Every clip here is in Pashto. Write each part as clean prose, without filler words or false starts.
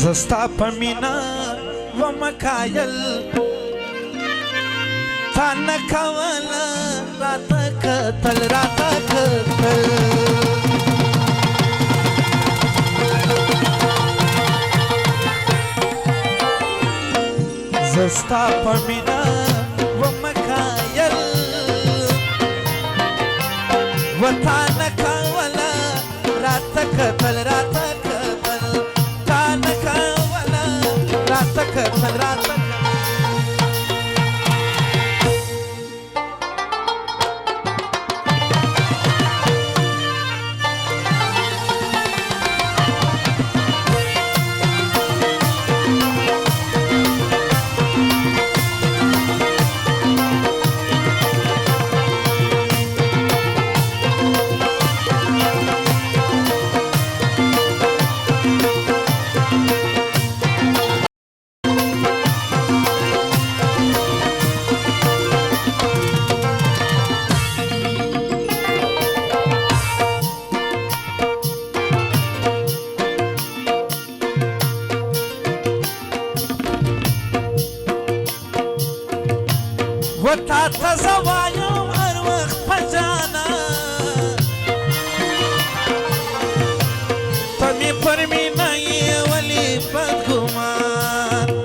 زستا پمینا و مکایل تا نکولا راتا کتل راتا کتل زستا پمینا و مکایل و تا نکولا راتا کتل راتا کتل تا نکولا راتا کتل راتا وتا تزوایم هر وقت پجانا تمی پر مینایی ولی بدگمان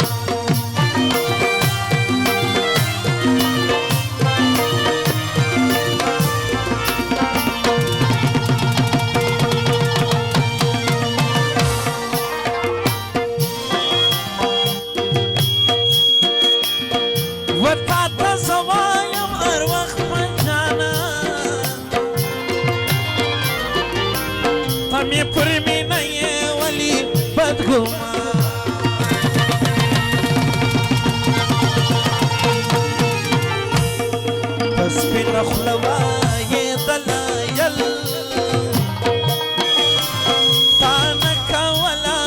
وتا زوایم هر وقت پنجانا تمی پر مینایی ولی بدگمان پس پی نخلوای دلایل تا نکولا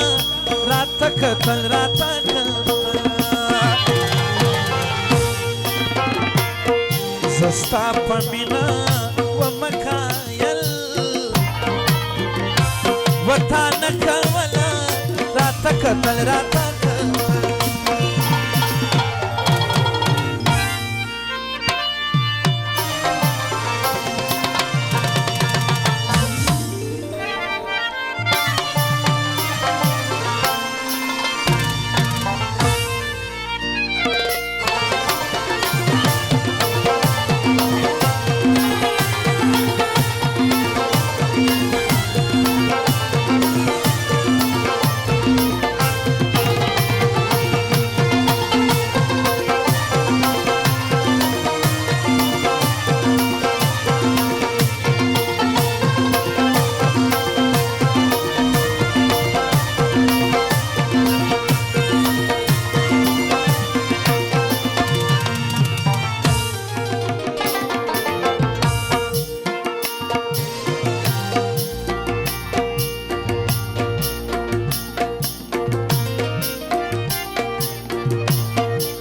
راتا کتل راتا کتل زستا پمینا و مکایل و تا نکولا راتا کتل راتا کتل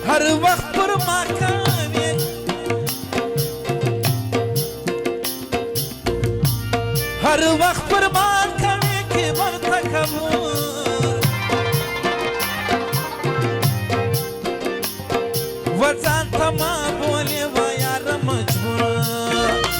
हर वक्त पर माकावे हर वक्त पर माकावे के मरता कबूर वजान तमाम बोले वा यार मजबूर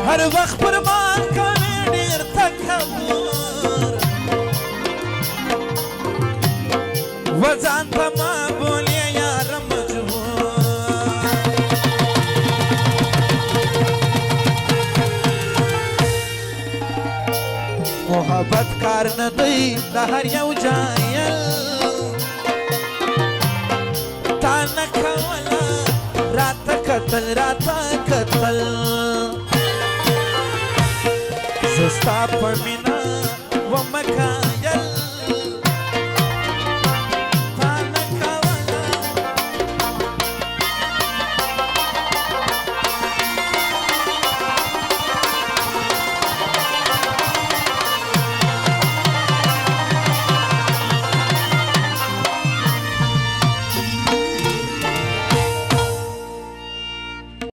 हर वक्त पर मान करे डेर तकबूर वजान तमा बोले यार मजबूर मोहब्बत कार न दई दहर यौ जायल ताना खवला रात कतल زستا پمینا و مکایل